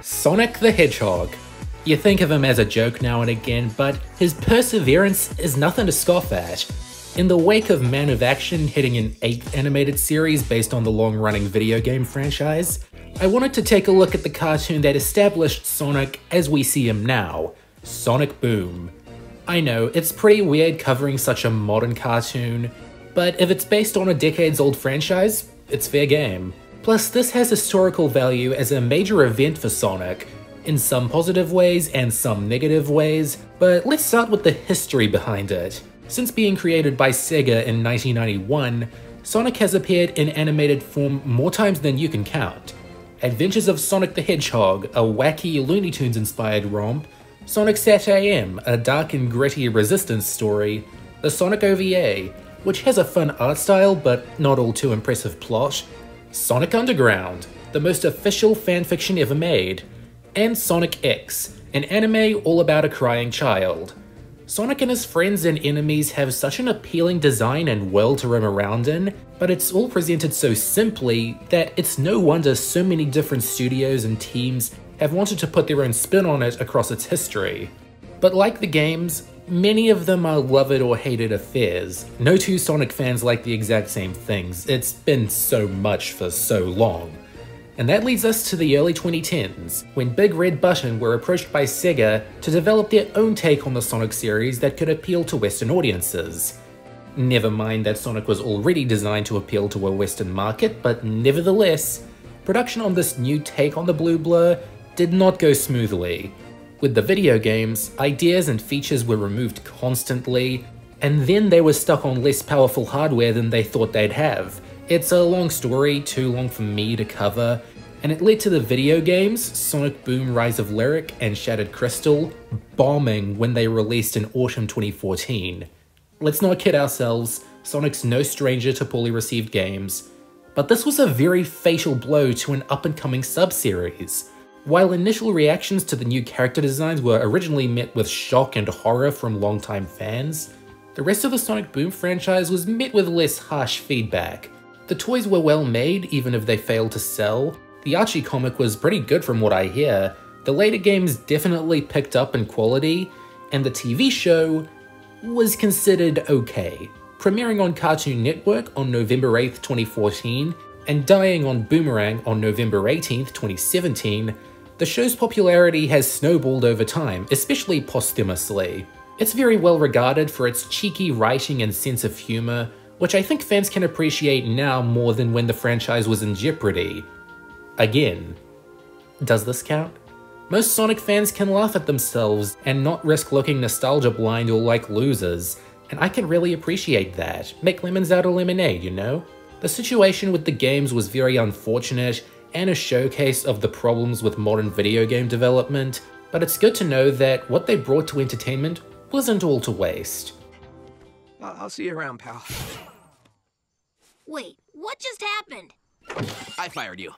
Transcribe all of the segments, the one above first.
Sonic the Hedgehog. You think of him as a joke now and again, but his perseverance is nothing to scoff at. In the wake of Man of Action hitting an 8th animated series based on the long-running video game franchise, I wanted to take a look at the cartoon that established Sonic as we see him now, Sonic Boom. I know, it's pretty weird covering such a modern cartoon, but if it's based on a decades-old franchise, it's fair game. Plus, this has historical value as a major event for Sonic, in some positive ways and some negative ways, but let's start with the history behind it. Since being created by Sega in 1991, Sonic has appeared in animated form more times than you can count. Adventures of Sonic the Hedgehog, a wacky Looney Tunes inspired romp, Sonic Sat AM, a dark and gritty resistance story, the Sonic OVA, which has a fun art style but not all too impressive plot, Sonic Underground, the most official fanfiction ever made, and Sonic X, an anime all about a crying child. Sonic and his friends and enemies have such an appealing design and world to roam around in, but it's all presented so simply that it's no wonder so many different studios and teams have wanted to put their own spin on it across its history. But like the games, many of them are loved or hated affairs. No two Sonic fans like the exact same things, it's been so much for so long. And that leads us to the early 2010s, when Big Red Button were approached by Sega to develop their own take on the Sonic series that could appeal to Western audiences. Never mind that Sonic was already designed to appeal to a Western market, but nevertheless, production on this new take on the Blue Blur did not go smoothly. With the video games, ideas and features were removed constantly, and then they were stuck on less powerful hardware than they thought they'd have. It's a long story, too long for me to cover, and it led to the video games, Sonic Boom Rise of Lyric and Shattered Crystal, bombing when they released in autumn 2014. Let's not kid ourselves, Sonic's no stranger to poorly received games, but this was a very fatal blow to an up-and-coming sub-series. While initial reactions to the new character designs were originally met with shock and horror from longtime fans, the rest of the Sonic Boom franchise was met with less harsh feedback. The toys were well made, even if they failed to sell. The Archie comic was pretty good from what I hear. The later games definitely picked up in quality, and the TV show was considered okay. Premiering on Cartoon Network on November 8th, 2014, and dying on Boomerang on November 18th, 2017, the show's popularity has snowballed over time, especially posthumously. It's very well regarded for its cheeky writing and sense of humor, which I think fans can appreciate now more than when the franchise was in jeopardy. Again, does this count? Most Sonic fans can laugh at themselves and not risk looking nostalgia blind or like losers, and I can really appreciate that. Make lemons out of lemonade, you know? The situation with the games was very unfortunate and a showcase of the problems with modern video game development, but it's good to know that what they brought to entertainment wasn't all to waste. I'll see you around, pal. Wait, what just happened? I fired you.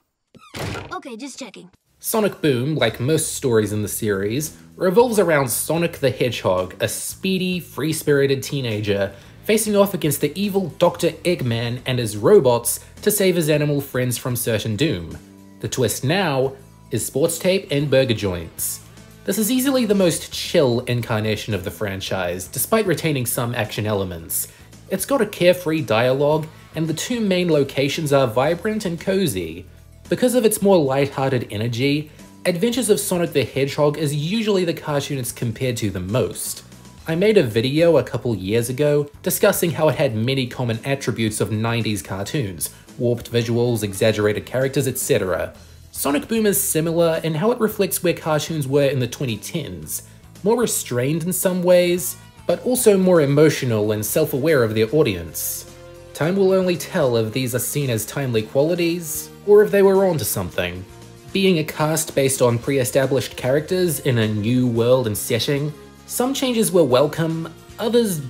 Okay, just checking. Sonic Boom, like most stories in the series, revolves around Sonic the Hedgehog, a speedy, free-spirited teenager facing off against the evil Dr. Eggman and his robots to save his animal friends from certain doom. The twist now is sports tape and burger joints. This is easily the most chill incarnation of the franchise, despite retaining some action elements. It's got a carefree dialogue, and the two main locations are vibrant and cozy. Because of its more light-hearted energy, Adventures of Sonic the Hedgehog is usually the cartoon it's compared to the most. I made a video a couple years ago discussing how it had many common attributes of 90s cartoons, warped visuals, exaggerated characters, etc. Sonic Boom is similar in how it reflects where cartoons were in the 2010s, more restrained in some ways, but also more emotional and self-aware of their audience. Time will only tell if these are seen as timely qualities, or if they were onto something. Being a cast based on pre-established characters in a new world and setting, some changes were welcome, others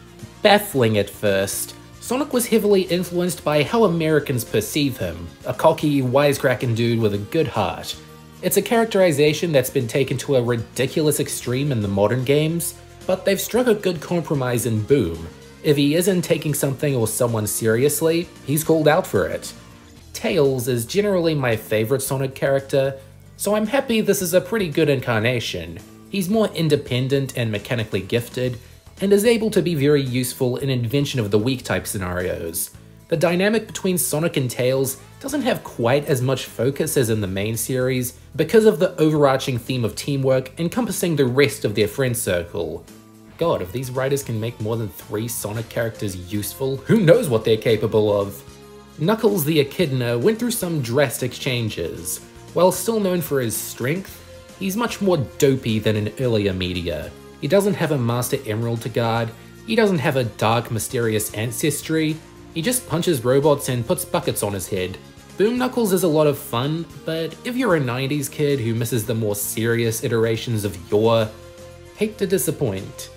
baffling at first. Sonic was heavily influenced by how Americans perceive him, a cocky, wisecracking dude with a good heart. It's a characterization that's been taken to a ridiculous extreme in the modern games, but they've struck a good compromise in Boom. If he isn't taking something or someone seriously, he's called out for it. Tails is generally my favorite Sonic character, so I'm happy this is a pretty good incarnation. He's more independent and mechanically gifted, and is able to be very useful in Invention of the Week type scenarios. The dynamic between Sonic and Tails doesn't have quite as much focus as in the main series because of the overarching theme of teamwork encompassing the rest of their friend circle. God, if these writers can make more than 3 Sonic characters useful, who knows what they're capable of? Knuckles the Echidna went through some drastic changes. While still known for his strength, he's much more dopey than in earlier media. He doesn't have a Master Emerald to guard, he doesn't have a dark, mysterious ancestry, he just punches robots and puts buckets on his head. Boom Knuckles is a lot of fun, but if you're a 90s kid who misses the more serious iterations of yore, hate to disappoint.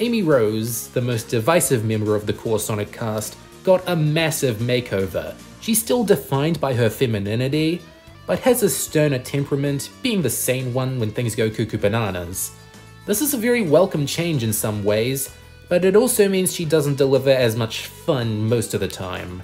Amy Rose, the most divisive member of the core Sonic cast, got a massive makeover. She's still defined by her femininity, but has a sterner temperament, being the sane one when things go cuckoo bananas. This is a very welcome change in some ways, but it also means she doesn't deliver as much fun most of the time.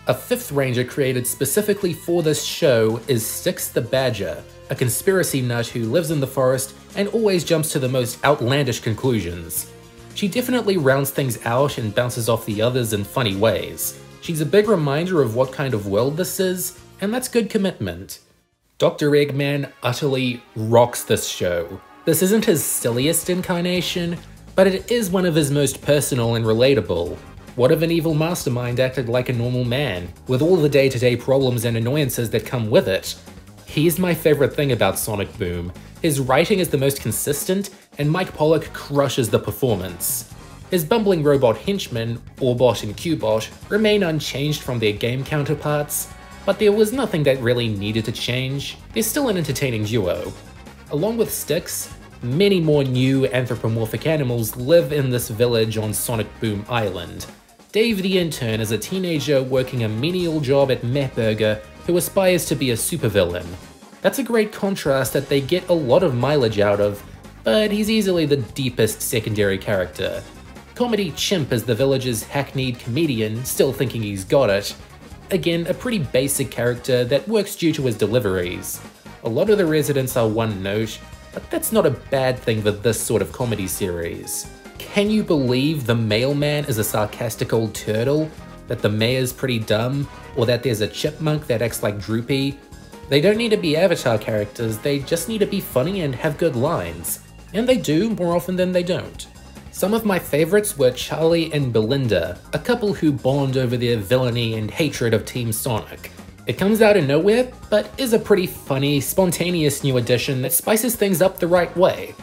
A 5th Ranger created specifically for this show is Styx the Badger, a conspiracy nut who lives in the forest and always jumps to the most outlandish conclusions. She definitely rounds things out and bounces off the others in funny ways. She's a big reminder of what kind of world this is, and that's good commitment. Dr. Eggman utterly rocks this show. This isn't his silliest incarnation, but it is one of his most personal and relatable. What if an evil mastermind acted like a normal man, with all the day-to-day problems and annoyances that come with it? Here's my favorite thing about Sonic Boom. His writing is the most consistent, and Mike Pollock crushes the performance. His bumbling robot henchmen, Orbot and Cubot, remain unchanged from their game counterparts, but there was nothing that really needed to change. They're still an entertaining duo. Along with Styx, many more new anthropomorphic animals live in this village on Sonic Boom Island. Dave the Intern is a teenager working a menial job at Mapburger who aspires to be a supervillain. That's a great contrast that they get a lot of mileage out of, but he's easily the deepest secondary character. Comedy Chimp is the village's hackneyed comedian, still thinking he's got it. Again, a pretty basic character that works due to his deliveries. A lot of the residents are one note, but that's not a bad thing for this sort of comedy series. Can you believe the mailman is a sarcastic old turtle? That the mayor's pretty dumb? Or that there's a chipmunk that acts like Droopy? They don't need to be Avatar characters, they just need to be funny and have good lines. And they do, more often than they don't. Some of my favorites were Charlie and Belinda, a couple who bond over their villainy and hatred of Team Sonic. It comes out of nowhere, but is a pretty funny, spontaneous new addition that spices things up the right way.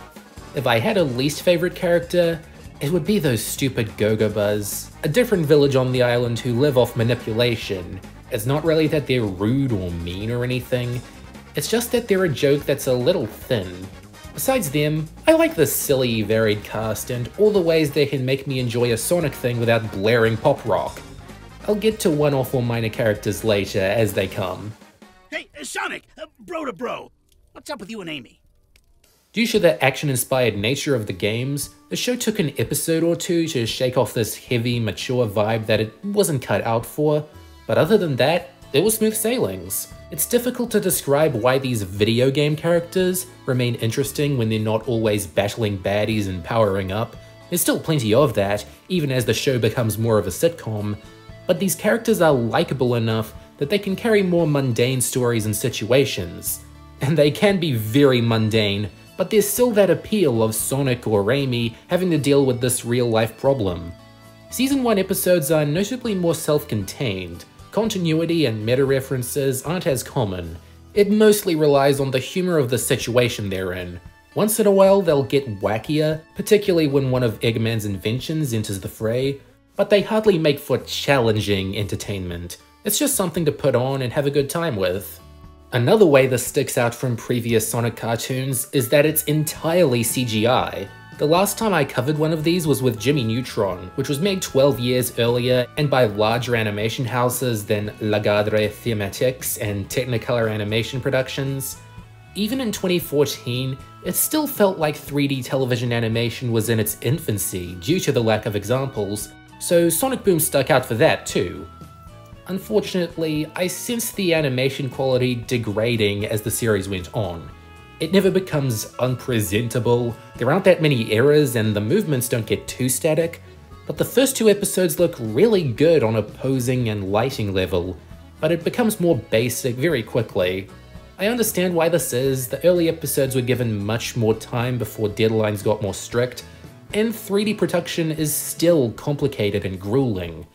If I had a least favorite character, it would be those stupid Gogobas, a different village on the island who live off manipulation. It's not really that they're rude or mean or anything, it's just that they're a joke that's a little thin. Besides them, I like the silly, varied cast and all the ways they can make me enjoy a Sonic thing without blaring pop rock. I'll get to one-off or minor characters later as they come. Hey, Sonic! Bro to bro! What's up with you and Amy? Due to the action-inspired nature of the games, the show took an episode or two to shake off this heavy, mature vibe that it wasn't cut out for, but other than that, it was smooth sailings. It's difficult to describe why these video game characters remain interesting when they're not always battling baddies and powering up. There's still plenty of that, even as the show becomes more of a sitcom, but these characters are likable enough that they can carry more mundane stories and situations. And they can be very mundane, but there's still that appeal of Sonic or Amy having to deal with this real-life problem. Season 1 episodes are notably more self-contained. Continuity and meta-references aren't as common. It mostly relies on the humor of the situation they're in. Once in a while they'll get wackier, particularly when one of Eggman's inventions enters the fray, but they hardly make for challenging entertainment. It's just something to put on and have a good time with. Another way this sticks out from previous Sonic cartoons is that it's entirely CGI. The last time I covered one of these was with Jimmy Neutron, which was made 12 years earlier and by larger animation houses than Lagardre Thematics and Technicolor Animation Productions. Even in 2014, it still felt like 3D television animation was in its infancy due to the lack of examples, so Sonic Boom stuck out for that too. Unfortunately, I sensed the animation quality degrading as the series went on. It never becomes unpresentable, there aren't that many errors, and the movements don't get too static, but the first 2 episodes look really good on a posing and lighting level, but it becomes more basic very quickly. I understand why this is. The early episodes were given much more time before deadlines got more strict, and 3D production is still complicated and grueling.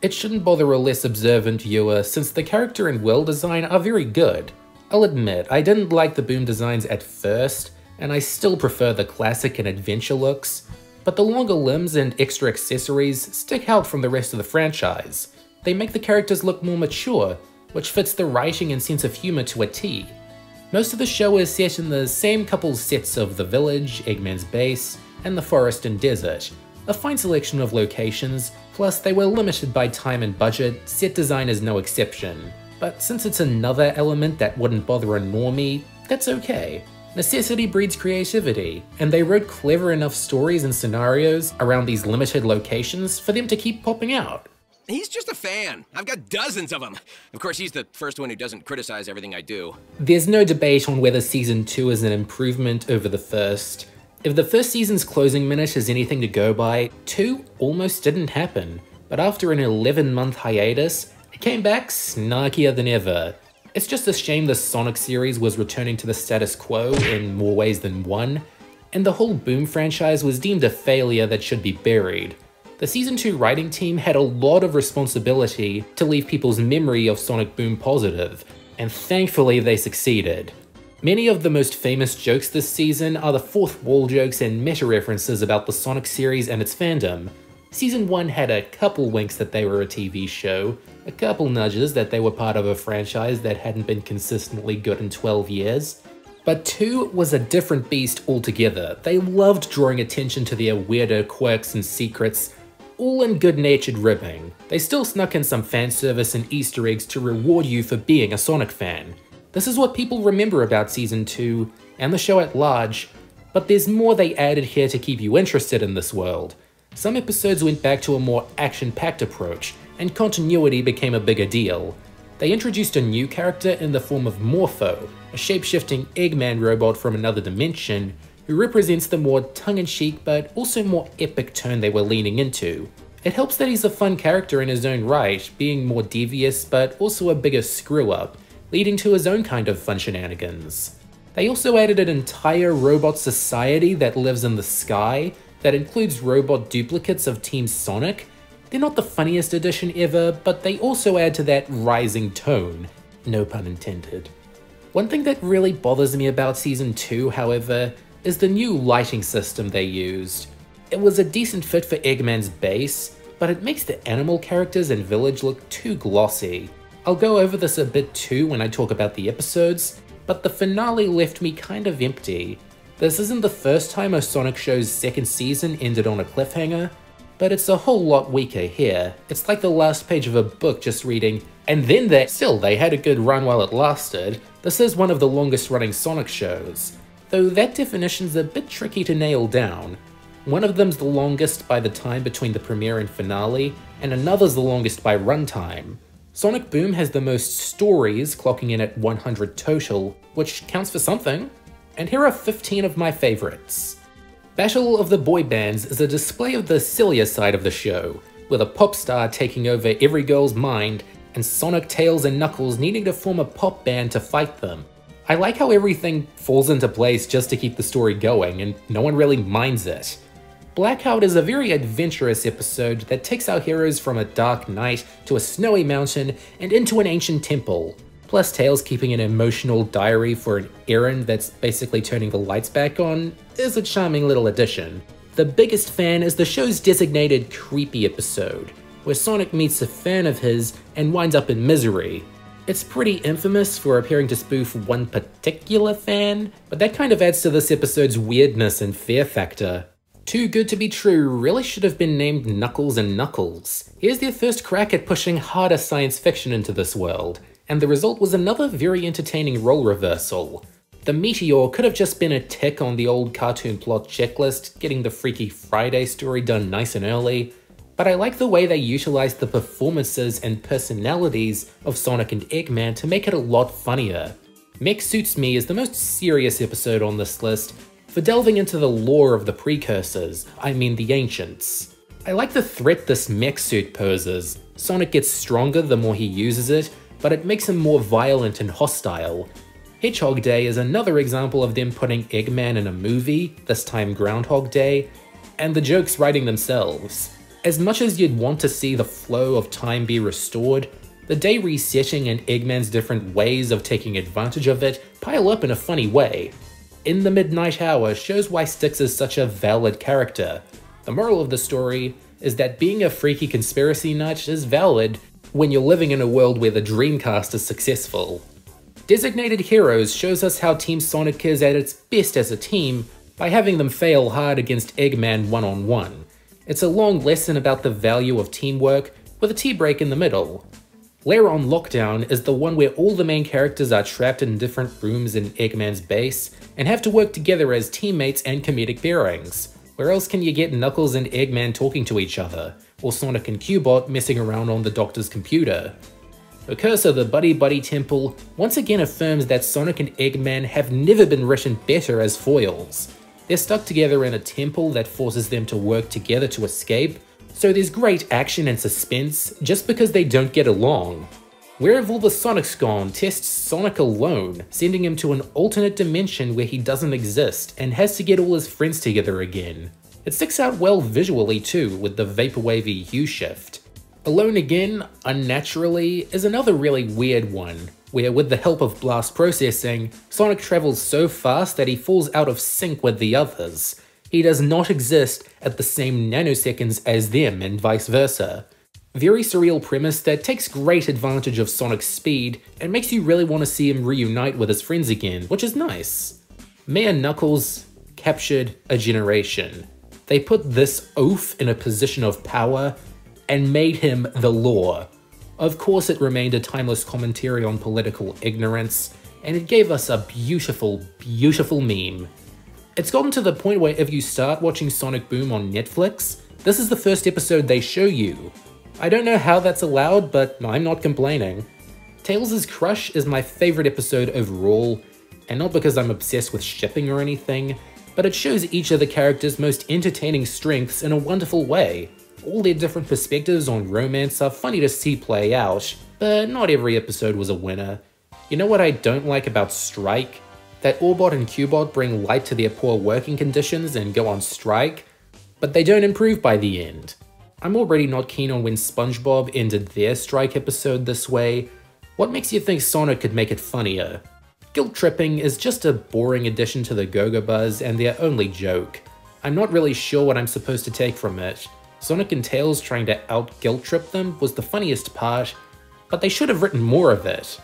It shouldn't bother a less observant viewer since the character and world design are very good. I'll admit, I didn't like the Boom designs at first, and I still prefer the classic and adventure looks, but the longer limbs and extra accessories stick out from the rest of the franchise. They make the characters look more mature, which fits the writing and sense of humor to a T. Most of the show is set in the same couple sets of the village, Eggman's base, and the forest and desert. A fine selection of locations, plus they were limited by time and budget, set design is no exception. But since it's another element that wouldn't bother a normie, that's okay. Necessity breeds creativity, and they wrote clever enough stories and scenarios around these limited locations for them to keep popping out. He's just a fan. I've got dozens of them. Of course, he's the first one who doesn't criticize everything I do. There's no debate on whether Season 2 is an improvement over the first. If the first season's closing minute is anything to go by, 2 almost didn't happen, but after an 11-month hiatus, it came back snarkier than ever. It's just a shame the Sonic series was returning to the status quo in more ways than one, and the whole Boom franchise was deemed a failure that should be buried. The Season 2 writing team had a lot of responsibility to leave people's memory of Sonic Boom positive, and thankfully they succeeded. Many of the most famous jokes this season are the fourth wall jokes and meta references about the Sonic series and its fandom. Season 1 had a couple winks that they were a TV show, a couple nudges that they were part of a franchise that hadn't been consistently good in 12 years. But 2 was a different beast altogether. They loved drawing attention to their weirder quirks and secrets, all in good-natured ribbing. They still snuck in some fan service and Easter eggs to reward you for being a Sonic fan. This is what people remember about Season 2, and the show at large, but there's more they added here to keep you interested in this world. Some episodes went back to a more action-packed approach, and continuity became a bigger deal. They introduced a new character in the form of Morpho, a shape-shifting Eggman robot from another dimension, who represents the more tongue-in-cheek but also more epic tone they were leaning into. It helps that he's a fun character in his own right, being more devious but also a bigger screw-up, leading to his own kind of fun shenanigans. They also added an entire robot society that lives in the sky, that includes robot duplicates of Team Sonic. They're not the funniest addition ever, but they also add to that rising tone. No pun intended. One thing that really bothers me about Season 2, however, is the new lighting system they used. It was a decent fit for Eggman's base, but it makes the animal characters and village look too glossy. I'll go over this a bit too when I talk about the episodes, but the finale left me kind of empty. This isn't the first time a Sonic show's second season ended on a cliffhanger, but it's a whole lot weaker here. It's like the last page of a book just reading, and then they had a good run while it lasted. This is one of the longest running Sonic shows, though that definition's a bit tricky to nail down. One of them's the longest by the time between the premiere and finale, and another's the longest by runtime. Sonic Boom has the most stories, clocking in at 100 total, which counts for something. And here are 15 of my favorites. Battle of the Boy Bands is a display of the sillier side of the show, with a pop star taking over every girl's mind, and Sonic, Tails, and Knuckles needing to form a pop band to fight them. I like how everything falls into place just to keep the story going, and no one really minds it. Blackout is a very adventurous episode that takes our heroes from a dark night to a snowy mountain and into an ancient temple. Plus Tails keeping an emotional diary for an errand that's basically turning the lights back on is a charming little addition. The biggest fan is the show's designated creepy episode, where Sonic meets a fan of his and winds up in misery. It's pretty infamous for appearing to spoof one particular fan, but that kind of adds to this episode's weirdness and fear factor. Too Good to Be True really should have been named Knuckles and Knuckles. Here's their first crack at pushing harder science fiction into this world, and the result was another very entertaining role reversal. The meteor could have just been a tick on the old cartoon plot checklist, getting the Freaky Friday story done nice and early, but I like the way they utilize the performances and personalities of Sonic and Eggman to make it a lot funnier. Mech Suits Me is the most serious episode on this list for delving into the lore of the precursors, I mean the ancients. I like the threat this mech suit poses. Sonic gets stronger the more he uses it, but it makes him more violent and hostile. Hedgehog Day is another example of them putting Eggman in a movie, this time Groundhog Day, and the jokes writing themselves. As much as you'd want to see the flow of time be restored, the day resetting and Eggman's different ways of taking advantage of it pile up in a funny way. In the Midnight Hour shows why Styx is such a valid character. The moral of the story is that being a freaky conspiracy nut is valid when you're living in a world where the Dreamcast is successful. Designated Heroes shows us how Team Sonic is at its best as a team by having them fail hard against Eggman one-on-one. It's a long lesson about the value of teamwork with a tea break in the middle. Lair on Lockdown is the one where all the main characters are trapped in different rooms in Eggman's base and have to work together as teammates and comedic pairings. Where else can you get Knuckles and Eggman talking to each other, or Sonic and Cubot messing around on the Doctor's computer? The Curse of the Buddy Buddy Temple once again affirms that Sonic and Eggman have never been written better as foils. They're stuck together in a temple that forces them to work together to escape, so there's great action and suspense just because they don't get along. Where Have All the Sonics Gone tests Sonic alone, sending him to an alternate dimension where he doesn't exist and has to get all his friends together again. It sticks out well visually too, with the vaporwavy hue shift. Alone Again, Unnaturally, is another really weird one, where with the help of blast processing, Sonic travels so fast that he falls out of sync with the others. He does not exist at the same nanoseconds as them and vice versa. Very surreal premise that takes great advantage of Sonic's speed and makes you really want to see him reunite with his friends again, which is nice. Mayor Knuckles captured a generation. They put this oaf in a position of power and made him the law. Of course it remained a timeless commentary on political ignorance, and it gave us a beautiful, beautiful meme. It's gotten to the point where if you start watching Sonic Boom on Netflix, this is the first episode they show you. I don't know how that's allowed, but I'm not complaining. Tails' Crush is my favorite episode overall, and not because I'm obsessed with shipping or anything, but it shows each of the characters' most entertaining strengths in a wonderful way. All their different perspectives on romance are funny to see play out, but not every episode was a winner. You know what I don't like about Strike? That Orbot and Cubot bring light to their poor working conditions and go on strike, but they don't improve by the end. I'm already not keen on when SpongeBob ended their strike episode this way. What makes you think Sonic could make it funnier? Guilt tripping is just a boring addition to the Go-Go Buzz and their only joke. I'm not really sure what I'm supposed to take from it. Sonic and Tails trying to out-guilt trip them was the funniest part, but they should have written more of it.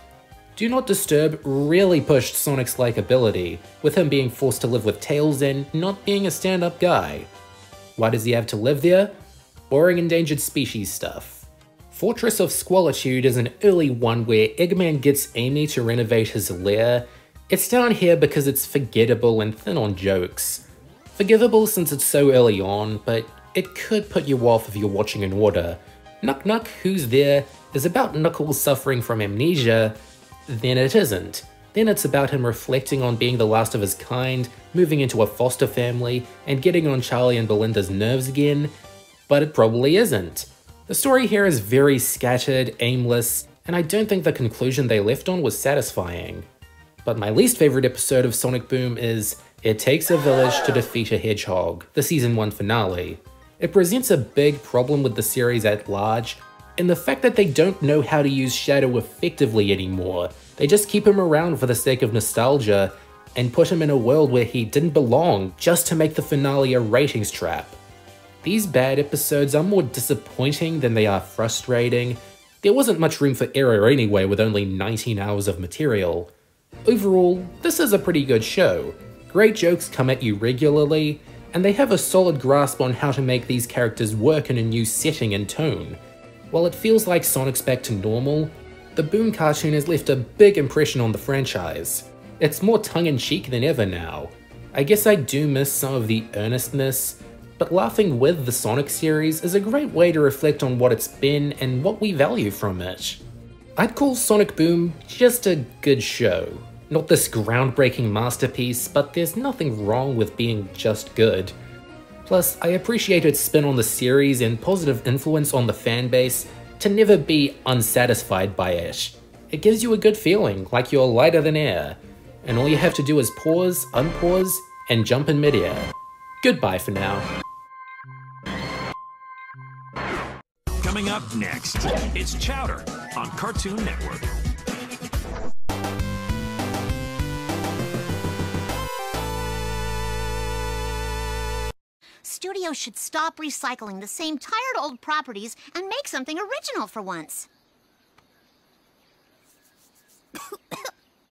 Do Not Disturb really pushed Sonic's likability, with him being forced to live with Tails and not being a stand-up guy. Why does he have to live there? Boring endangered species stuff. Fortress of Squalitude is an early one where Eggman gets Amy to renovate his lair. It's down here because it's forgettable and thin on jokes. Forgivable since it's so early on, but it could put you off if you're watching in order. Nuck Nuck, Who's There is about Knuckles suffering from amnesia, then it isn't. Then it's about him reflecting on being the last of his kind, moving into a foster family, and getting on Charlie and Belinda's nerves again, but it probably isn't. The story here is very scattered, aimless, and I don't think the conclusion they left on was satisfying. But my least favorite episode of Sonic Boom is It Takes a Village to Defeat a Hedgehog, the Season 1 finale. It presents a big problem with the series at large, in the fact that they don't know how to use Shadow effectively anymore. They just keep him around for the sake of nostalgia, and put him in a world where he didn't belong just to make the finale a ratings trap. These bad episodes are more disappointing than they are frustrating. There wasn't much room for error anyway with only 19 hours of material. Overall, this is a pretty good show. Great jokes come at you regularly, and they have a solid grasp on how to make these characters work in a new setting and tone. While it feels like Sonic's back to normal, the Boom cartoon has left a big impression on the franchise. It's more tongue-in-cheek than ever now. I guess I do miss some of the earnestness, but laughing with the Sonic series is a great way to reflect on what it's been and what we value from it. I'd call Sonic Boom just a good show. Not this groundbreaking masterpiece, but there's nothing wrong with being just good. Plus, I appreciate its spin on the series and positive influence on the fanbase to never be unsatisfied by it. It gives you a good feeling, like you're lighter than air, and all you have to do is pause, unpause, and jump in midair. Goodbye for now. Coming up next, it's Chowder on Cartoon Network. Studios should stop recycling the same tired old properties and make something original for once.